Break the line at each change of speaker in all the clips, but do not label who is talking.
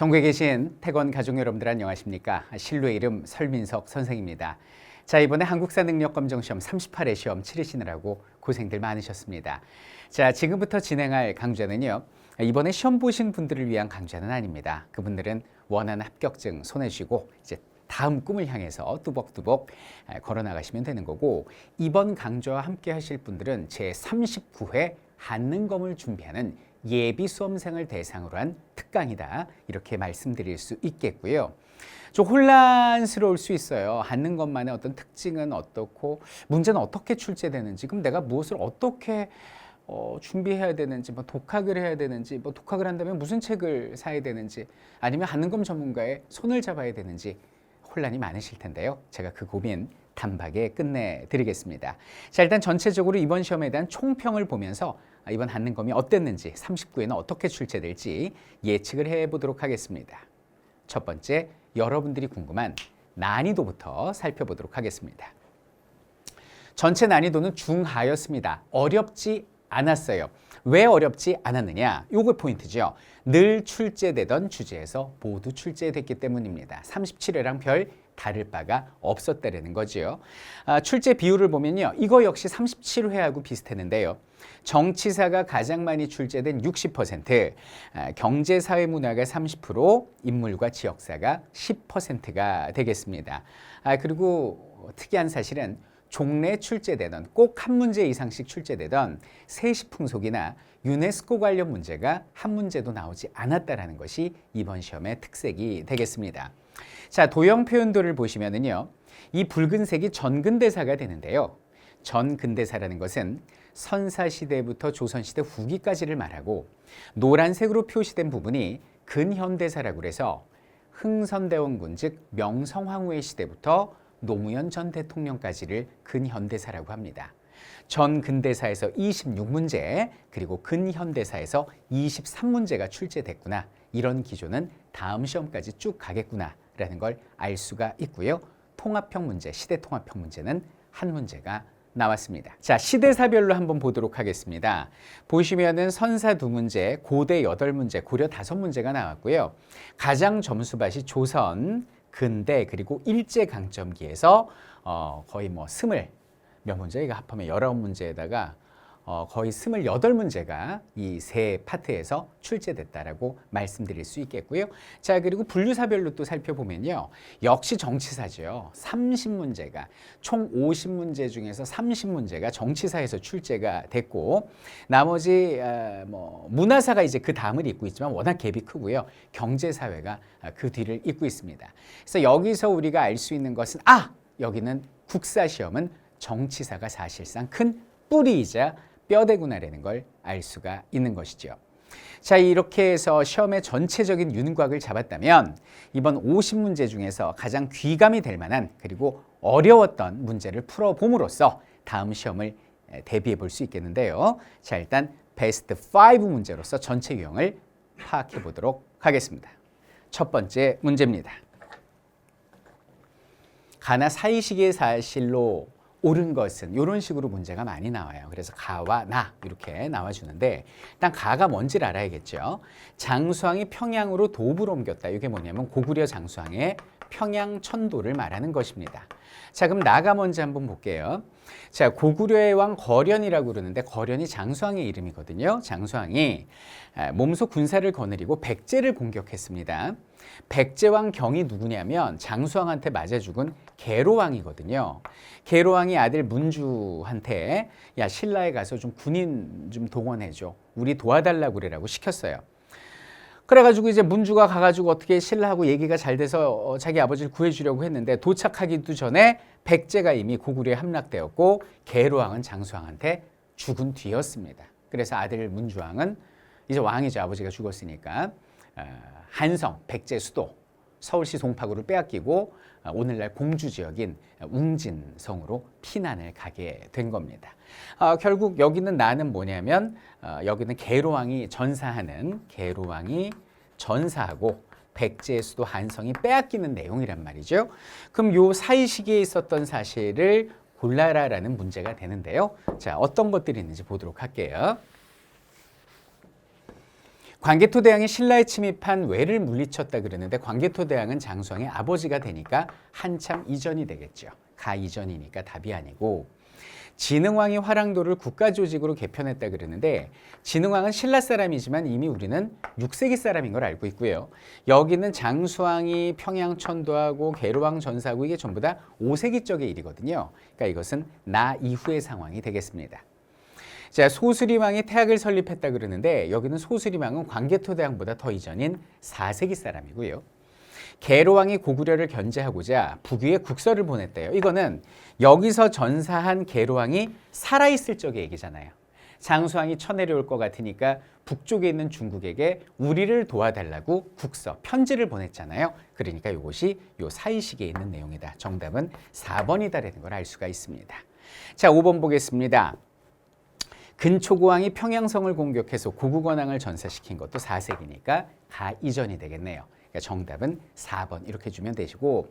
전국에 계신 태권 가족 여러분들 안녕하십니까? 신뢰의 이름 설민석 선생입니다. 자, 이번에 한국사 능력검정시험 38회 시험 치르시느라고 고생들 많으셨습니다. 자, 지금부터 진행할 강좌는요, 이번에 시험 보신 분들을 위한 강좌는 아닙니다. 그분들은 원하는 합격증 손에 쥐고 이제 다음 꿈을 향해서 뚜벅뚜벅 걸어나가시면 되는 거고, 이번 강좌와 함께 하실 분들은 제39회 한능검을 준비하는 예비 수험생을 대상으로 한 특강이다, 이렇게 말씀드릴 수 있겠고요. 좀 혼란스러울 수 있어요. 한능검만의 어떤 특징은 어떻고 문제는 어떻게 출제되는지, 그럼 내가 무엇을 어떻게 준비해야 되는지, 뭐 독학을 해야 되는지, 뭐 독학을 한다면 무슨 책을 사야 되는지, 아니면 한능검 전문가의 손을 잡아야 되는지 혼란이 많으실 텐데요. 제가 그 고민 단박에 끝내드리겠습니다. 자, 일단 전체적으로 이번 시험에 대한 총평을 보면서 이번 한능검이 어땠는지, 39회는 어떻게 출제될지 예측을 해보도록 하겠습니다. 첫 번째, 여러분들이 궁금한 난이도부터 살펴보도록 하겠습니다. 전체 난이도는 중하였습니다. 어렵지 않았어요. 왜 어렵지 않았느냐? 요거 포인트죠. 늘 출제되던 주제에서 모두 출제됐기 때문입니다. 37회랑 별 다를 바가 없었다는 거죠. 출제 비율을 보면요, 이거 역시 37회하고 비슷했는데요. 정치사가 가장 많이 출제된 60%, 경제사회문화가 30%, 인물과 지역사가 10%가 되겠습니다. 그리고 특이한 사실은 종래 출제되던, 꼭 한 문제 이상씩 출제되던 세시풍속이나 유네스코 관련 문제가 한 문제도 나오지 않았다는 것이 이번 시험의 특색이 되겠습니다. 자, 도형 표현도를 보시면은요, 이 붉은색이 전근대사가 되는데요. 전근대사라는 것은 선사시대부터 조선시대 후기까지를 말하고, 노란색으로 표시된 부분이 근현대사라고 해서 흥선대원군, 즉 명성황후의 시대부터 노무현 전 대통령까지를 근현대사라고 합니다. 전근대사에서 26문제, 그리고 근현대사에서 23문제가 출제됐구나, 이런 기조는 다음 시험까지 쭉 가겠구나 라는 걸 알 수가 있고요. 통합형 문제, 시대통합형 문제는 한 문제가 나왔습니다. 자, 시대사별로 한번 보도록 하겠습니다. 보시면은 선사 2문제, 고대 8문제, 고려 5문제가 나왔고요. 가장 점수밭이 조선, 근대, 그리고 일제강점기에서 거의 뭐 몇 문제, 이거 합하면 19문제에다가 거의 28문제가 이 세 파트에서 출제됐다라고 말씀드릴 수 있겠고요. 자, 그리고 분류사별로 또 살펴보면요, 역시 정치사죠. 30문제가, 총 50문제 중에서 30문제가 정치사에서 출제가 됐고, 나머지 문화사가 이제 그 다음을 잇고 있지만 워낙 갭이 크고요. 경제사회가 그 뒤를 잇고 있습니다. 그래서 여기서 우리가 알 수 있는 것은, 여기는 국사시험은 정치사가 사실상 큰 뿌리이자 뼈대구나라는 걸 알 수가 있는 것이죠. 자, 이렇게 해서 시험의 전체적인 윤곽을 잡았다면 이번 50문제 중에서 가장 귀감이 될 만한, 그리고 어려웠던 문제를 풀어봄으로써 다음 시험을 대비해 볼 수 있겠는데요. 자, 일단 베스트 5 문제로서 전체 유형을 파악해 보도록 하겠습니다. 첫 번째 문제입니다. 가나 사이시기의 사실로 옳은 것은, 이런 식으로 문제가 많이 나와요. 그래서 가와 나 이렇게 나와주는데, 일단 가가 뭔지를 알아야겠죠. 장수왕이 평양으로 도읍을 옮겼다. 이게 뭐냐면 고구려 장수왕의 평양 천도를 말하는 것입니다. 자, 그럼 나가 뭔지 한번 볼게요. 자, 고구려의 왕 거련이라고 그러는데, 거련이 장수왕의 이름이거든요. 장수왕이 몸소 군사를 거느리고 백제를 공격했습니다. 백제왕 경이 누구냐면 장수왕한테 맞아 죽은 계로왕이거든요. 계로왕이 아들 문주한테, 야, 신라에 가서 좀 군인 좀 동원해줘, 우리 도와달라고 그래라고 시켰어요. 그래가지고 이제 문주가 가가지고 어떻게 신라하고 얘기가 잘 돼서 자기 아버지를 구해주려고 했는데, 도착하기도 전에 백제가 이미 고구려에 함락되었고 계로왕은 장수왕한테 죽은 뒤였습니다. 그래서 아들 문주왕은 이제 왕이죠. 아버지가 죽었으니까 한성, 백제 수도 서울시 송파구를 빼앗기고 오늘날 공주 지역인 웅진성으로 피난을 가게 된 겁니다. 결국 여기는 나는 뭐냐면, 여기는 계로왕이 전사하고 백제의 수도 한성이 빼앗기는 내용이란 말이죠. 그럼 요 사이 시기에 있었던 사실을 골라라라는 문제가 되는데요. 자, 어떤 것들이 있는지 보도록 할게요. 광개토대왕이 신라에 침입한 왜를 물리쳤다 그러는데 광개토대왕은 장수왕의 아버지가 되니까 한참 이전이 되겠죠. 가 이전이니까 답이 아니고 진흥왕이 화랑도를 국가조직으로 개편했다 그러는데 진흥왕은 신라 사람이지만 이미 우리는 6세기 사람인 걸 알고 있고요. 여기는 장수왕이 평양 천도하고 계로왕 전사하고 이게 전부 다 5세기 쪽의 일이거든요. 그러니까 이것은 나 이후의 상황이 되겠습니다. 자, 소수리왕이 태학을 설립했다 그러는데 여기는 소수리왕은 광개토대왕보다 더 이전인 4세기 사람이고요. 계로왕이 고구려를 견제하고자 북위에 국서를 보냈대요. 이거는 여기서 전사한 계로왕이 살아있을 적의 얘기잖아요. 장수왕이 쳐내려올 것 같으니까 북쪽에 있는 중국에게 우리를 도와달라고 국서, 편지를 보냈잖아요. 그러니까 이것이 요 사이시기에 있는 내용이다. 정답은 4번이다라는 걸 알 수가 있습니다. 자, 5번 보겠습니다. 근초고왕이 평양성을 공격해서 고구건왕을 전사시킨 것도 4세기니까 가 이전이 되겠네요. 그러니까 정답은 4번 이렇게 주면 되시고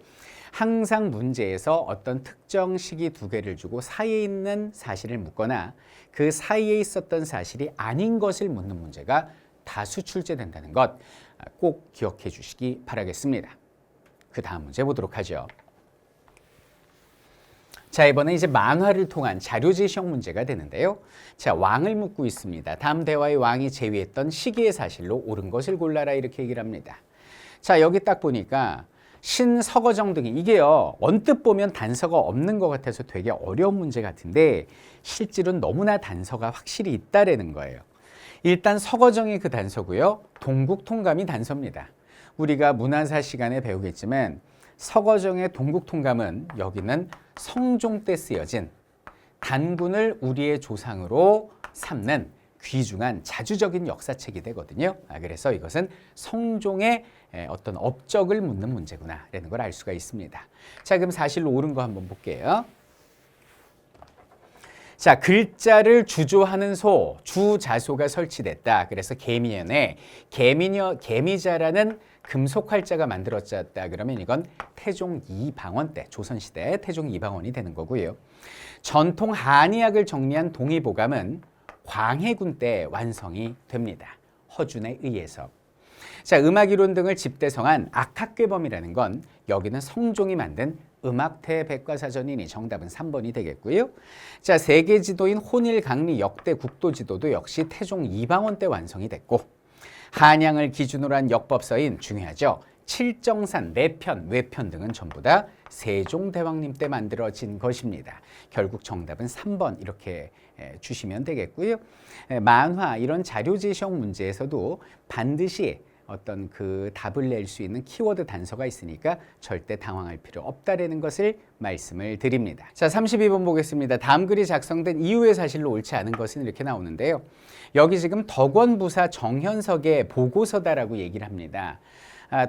항상 문제에서 어떤 특정 시기 두 개를 주고 사이에 있는 사실을 묻거나 그 사이에 있었던 사실이 아닌 것을 묻는 문제가 다수 출제된다는 것 꼭 기억해 주시기 바라겠습니다. 그 다음 문제 보도록 하죠. 자, 이번에 이제 만화를 통한 자료 제시형 문제가 되는데요. 자, 왕을 묻고 있습니다. 다음 대화의 왕이 제위했던 시기의 사실로 옳은 것을 골라라 이렇게 얘기를 합니다. 자, 여기 딱 보니까 신서거정 등이 이게요. 언뜻 보면 단서가 없는 것 같아서 되게 어려운 문제 같은데 실제로는 너무나 단서가 확실히 있다라는 거예요. 일단 서거정이 그 단서고요. 동국통감이 단서입니다. 우리가 문화사 시간에 배우겠지만 서거정의 동국통감은 여기는 성종 때 쓰여진 단군을 우리의 조상으로 삼는 귀중한 자주적인 역사책이 되거든요. 그래서 이것은 성종의 어떤 업적을 묻는 문제구나라는 걸 알 수가 있습니다. 자, 그럼 사실로 옳은 거 한번 볼게요. 자, 글자를 주조하는 소, 주자소가 설치됐다. 그래서 개미연에 개미자라는 금속 활자가 만들어졌다. 그러면 이건 태종 이방원 때, 조선시대 태종 이방원이 되는 거고요. 전통 한의학을 정리한 동의보감은 광해군 때 완성이 됩니다. 허준에 의해서. 자, 음악이론 등을 집대성한 악학괴범이라는 건 여기는 성종이 만든 음악태 백과사전이니 정답은 3번이 되겠고요. 자, 세계 지도인 혼일 강리 역대 국도 지도도 역시 태종 이방원 때 완성이 됐고 한양을 기준으로 한 역법서인 중요하죠. 칠정산, 내편, 외편 등은 전부 다 세종대왕님 때 만들어진 것입니다. 결국 정답은 3번 이렇게 주시면 되겠고요. 만화 이런 자료 제시형 문제에서도 반드시 어떤 그 답을 낼 수 있는 키워드 단서가 있으니까 절대 당황할 필요 없다라는 것을 말씀을 드립니다. 자, 32번 보겠습니다. 다음 글이 작성된 이후의 사실로 옳지 않은 것은 이렇게 나오는데요. 여기 지금 덕원부사 정현석의 보고서다라고 얘기를 합니다.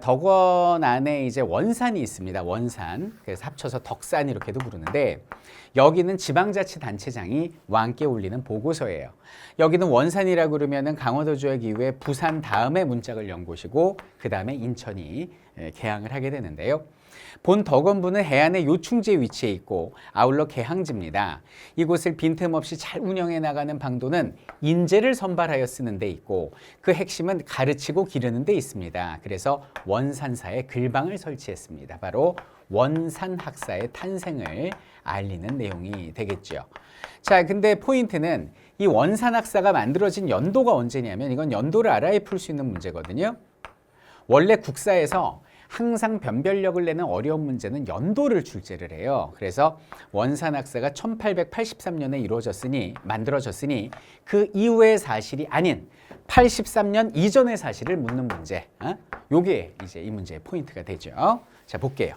덕원 안에 이제 원산이 있습니다. 원산. 그래서 합쳐서 덕산 이렇게도 부르는데 여기는 지방자치단체장이 왕께 올리는 보고서예요. 여기는 원산이라고 그러면은 강원도 조약 이후에 부산 다음에 문짝을 연 곳이고 그 다음에 인천이 개항을 하게 되는데요. 본 덕원부는 해안의 요충지에 위치해 있고 아울러 개항지입니다. 이곳을 빈틈없이 잘 운영해 나가는 방도는 인재를 선발하여 쓰는 데 있고 그 핵심은 가르치고 기르는 데 있습니다. 그래서 원산사에 글방을 설치했습니다. 바로 원산학사의 탄생을 알리는 내용이 되겠죠. 자, 근데 포인트는 이 원산학사가 만들어진 연도가 언제냐면 이건 연도를 알아야 풀 수 있는 문제거든요. 원래 국사에서 항상 변별력을 내는 어려운 문제는 연도를 출제를 해요. 그래서 원산학사가 1883년에 만들어졌으니 그 이후의 사실이 아닌 83년 이전의 사실을 묻는 문제. 요게 이제 이 문제의 포인트가 되죠. 자, 볼게요.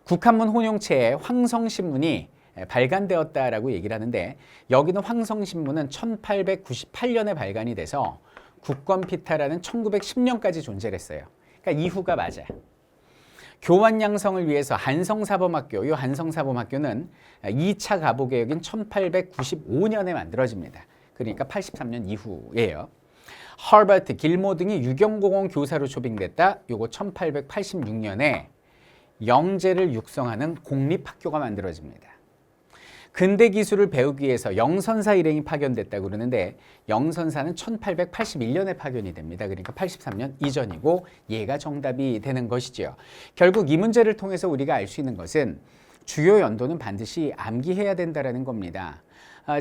국한문 혼용체에 황성신문이 발간되었다라고 얘기를 하는데 여기는 황성신문은 1898년에 발간이 돼서 국권피타라는 1910년까지 존재를 했어요. 그러니까 이후가 맞아요. 교환 양성을 위해서 한성사범학교, 이 한성사범학교는 2차 가보개혁인 1895년에 만들어집니다. 그러니까 83년 이후예요. 허버트, 길모 등이 유경공원 교사로 초빙됐다. 요거 1886년에 영재를 육성하는 공립학교가 만들어집니다. 근대 기술을 배우기 위해서 영선사 일행이 파견됐다고 그러는데 영선사는 1881년에 파견이 됩니다. 그러니까 83년 이전이고 얘가 정답이 되는 것이죠. 결국 이 문제를 통해서 우리가 알 수 있는 것은 주요 연도는 반드시 암기해야 된다는 겁니다.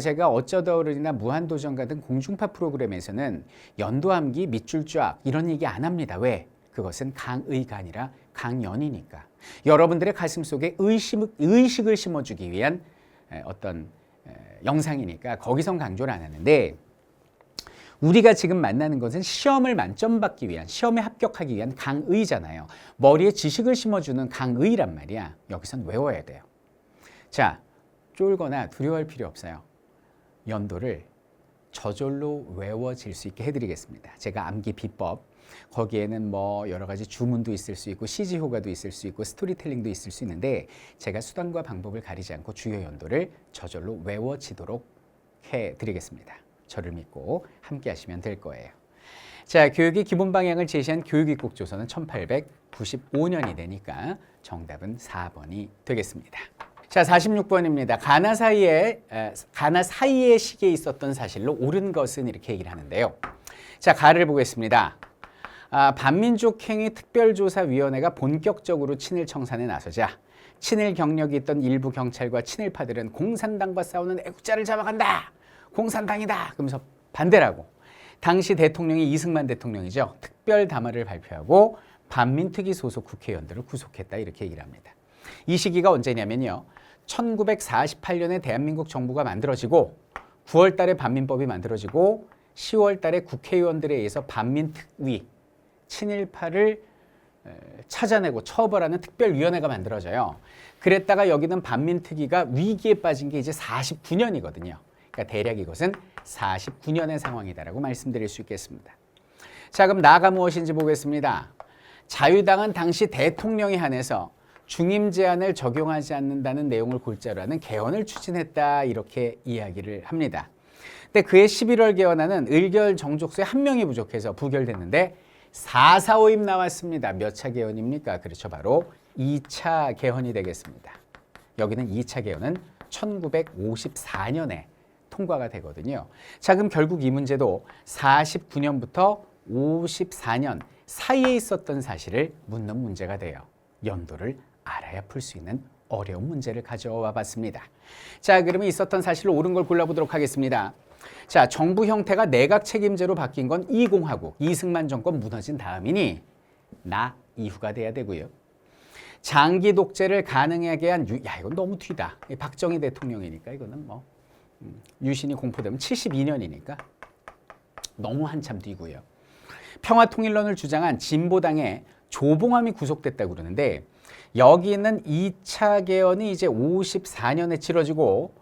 제가 어쩌다 어른이나 무한도전 같은 공중파 프로그램에서는 연도 암기, 밑줄 쫙 이런 얘기 안 합니다. 왜? 그것은 강의가 아니라 강연이니까. 여러분들의 가슴 속에 의식을 심어주기 위한 어떤 영상이니까 거기선 강조를 안 하는데 우리가 지금 만나는 것은 시험을 만점 받기 위한, 시험에 합격하기 위한 강의잖아요. 머리에 지식을 심어주는 강의란 말이야. 여기선 외워야 돼요. 자, 쫄거나 두려워할 필요 없어요. 연도를 저절로 외워질 수 있게 해드리겠습니다. 제가 암기 비법, 거기에는 뭐 여러 가지 주문도 있을 수 있고 CG 효과도 있을 수 있고 스토리텔링도 있을 수 있는데 제가 수단과 방법을 가리지 않고 주요 연도를 저절로 외워지도록 해드리겠습니다. 저를 믿고 함께 하시면 될 거예요. 자, 교육의 기본 방향을 제시한 교육입국조서는 1895년이 되니까 정답은 4번이 되겠습니다. 자, 46번입니다. 가나 사이의 시기에 있었던 사실로 옳은 것은 이렇게 얘기를 하는데요. 자, 가를 보겠습니다. 반민족행위 특별조사위원회가 본격적으로 친일 청산에 나서자 친일 경력이 있던 일부 경찰과 친일파들은 공산당과 싸우는 애국자를 잡아간다. 공산당이다. 그러면서 반대라고. 당시 대통령이 이승만 대통령이죠. 특별 담화를 발표하고 반민특위 소속 국회의원들을 구속했다. 이렇게 얘기를 합니다. 이 시기가 언제냐면요. 1948년에 대한민국 정부가 만들어지고 9월 달에 반민법이 만들어지고 10월 달에 국회의원들에 의해서 반민특위, 친일파를 찾아내고 처벌하는 특별위원회가 만들어져요. 그랬다가 여기는 반민특위가 위기에 빠진 게 이제 49년이거든요. 그러니까 대략 이것은 49년의 상황이다라고 말씀드릴 수 있겠습니다. 자, 그럼 나가 무엇인지 보겠습니다. 자유당은 당시 대통령에 한해서 중임 제한을 적용하지 않는다는 내용을 골자로 하는 개헌을 추진했다 이렇게 이야기를 합니다. 근데 그해 11월 개헌안은 의결 정족수에 한 명이 부족해서 부결됐는데 445임 나왔습니다. 몇 차 개헌입니까? 그렇죠. 바로 2차 개헌이 되겠습니다. 여기는 2차 개헌은 1954년에 통과가 되거든요. 자, 그럼 결국 이 문제도 49년부터 54년 사이에 있었던 사실을 묻는 문제가 돼요. 연도를 알아야 풀 수 있는 어려운 문제를 가져와 봤습니다. 자, 그러면 있었던 사실을 옳은 걸 골라보도록 하겠습니다. 자, 정부 형태가 내각 책임제로 바뀐 건 이공화국, 이승만 정권 무너진 다음이니 나 이후가 돼야 되고요. 장기 독재를 가능하게 한 이건 너무 뒤다. 박정희 대통령이니까 이거는 뭐 유신이 공포되면 72년이니까 너무 한참 뒤고요. 평화통일론을 주장한 진보당의 조봉암이 구속됐다고 그러는데 여기는 2차 개헌이 이제 54년에 치러지고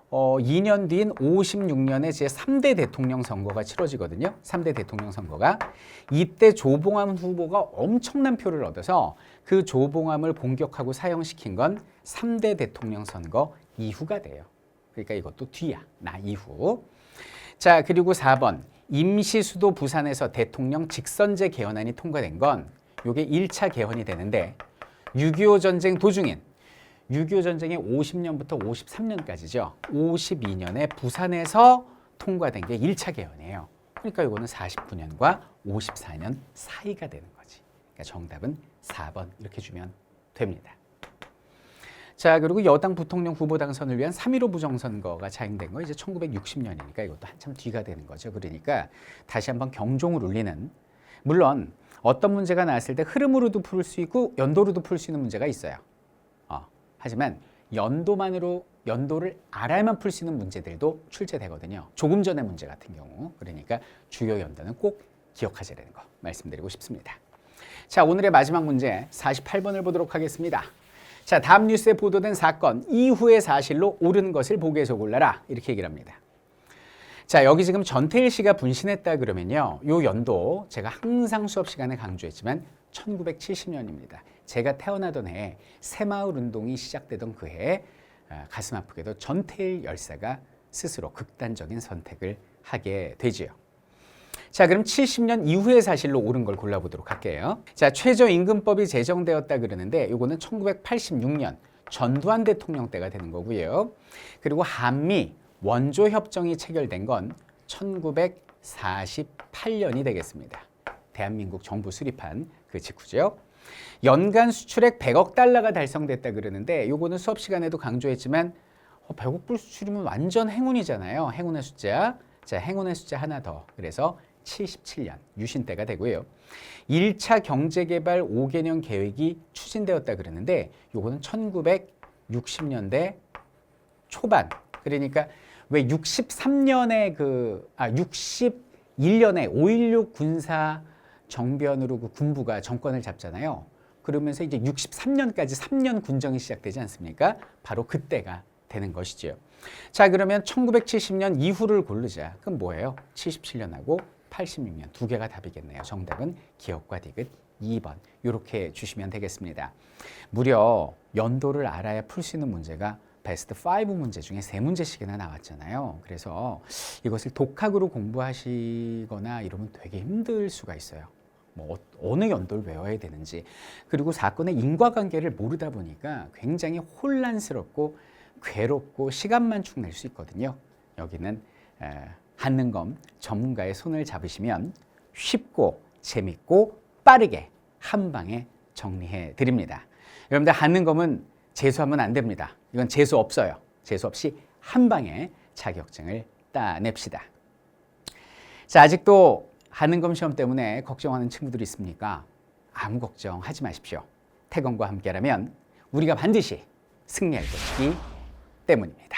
2년 뒤인 56년에 제3대 대통령 선거가 치러지거든요. 3대 대통령 선거가. 이때 조봉암 후보가 엄청난 표를 얻어서 그 조봉암을 공격하고 사형시킨 건 3대 대통령 선거 이후가 돼요. 그러니까 이것도 뒤야. 나 이후. 자, 그리고 4번. 임시수도 부산에서 대통령 직선제 개헌안이 통과된 건 이게 1차 개헌이 되는데 6.25 전쟁 도중인 6.25 전쟁이 50년부터 53년까지죠. 52년에 부산에서 통과된 게 1차 개헌이에요. 그러니까 이거는 49년과 54년 사이가 되는 거지. 그러니까 정답은 4번 이렇게 주면 됩니다. 자, 그리고 여당 부통령 후보 당선을 위한 3.15 부정선거가 자행된 거 이제 1960년이니까 이것도 한참 뒤가 되는 거죠. 그러니까 다시 한번 경종을 울리는, 물론 어떤 문제가 나왔을 때 흐름으로도 풀 수 있고 연도로도 풀 수 있는 문제가 있어요. 하지만 연도를 알아야만 풀 수 있는 문제들도 출제되거든요. 조금 전의 문제 같은 경우. 그러니까 주요 연도는 꼭 기억하셔야 되는 거 말씀드리고 싶습니다. 자, 오늘의 마지막 문제 48번을 보도록 하겠습니다. 자, 다음 뉴스에 보도된 사건 이후의 사실로 옳은 것을 보기에서 골라라 이렇게 얘기를 합니다. 자, 여기 지금 전태일 씨가 분신했다 그러면요. 요 연도 제가 항상 수업 시간에 강조했지만 1970년입니다. 제가 태어나던 해에 새마을 운동이 시작되던 그 해에 가슴 아프게도 전태일 열사가 스스로 극단적인 선택을 하게 되지요. 자, 그럼 70년 이후의 사실로 옳은 걸 골라보도록 할게요. 자, 최저임금법이 제정되었다 그러는데 이거는 1986년 전두환 대통령 때가 되는 거고요. 그리고 한미 원조 협정이 체결된 건 1948년이 되겠습니다. 대한민국 정부 수립한 그 직후죠. 연간 수출액 100억 달러가 달성됐다 그러는데 요거는 수업 시간에도 강조했지만 100억 불 수출이면 완전 행운이잖아요. 행운의 숫자. 자, 행운의 숫자 하나 더. 그래서 77년 유신 때가 되고요. 1차 경제개발 5개년 계획이 추진되었다 그러는데 요거는 1960년대 초반. 그러니까 왜 63년에 61년에 5.16 군사 정변으로 그 군부가 정권을 잡잖아요. 그러면서 이제 63년까지 3년 군정이 시작되지 않습니까? 바로 그때가 되는 것이죠. 자, 그러면 1970년 이후를 고르자. 그럼 뭐예요? 77년하고 86년 두 개가 답이겠네요. 정답은 기억과 디귿 2번. 이렇게 주시면 되겠습니다. 무려 연도를 알아야 풀 수 있는 문제가 베스트 5 문제 중에 3문제씩이나 나왔잖아요. 그래서 이것을 독학으로 공부하시거나 이러면 되게 힘들 수가 있어요. 뭐 어느 연도를 외워야 되는지, 그리고 사건의 인과관계를 모르다 보니까 굉장히 혼란스럽고 괴롭고 시간만 축 낼 수 있거든요. 여기는 한능검 전문가의 손을 잡으시면 쉽고 재밌고 빠르게 한 방에 정리해 드립니다. 여러분들 한능검은 재수하면 안 됩니다. 이건 재수 없어요. 재수 없이 한 방에 자격증을 따냅시다. 자, 아직도 한능검 시험 때문에 걱정하는 친구들이 있습니까? 아무 걱정하지 마십시오. 태건과 함께라면 우리가 반드시 승리할 것이기 때문입니다.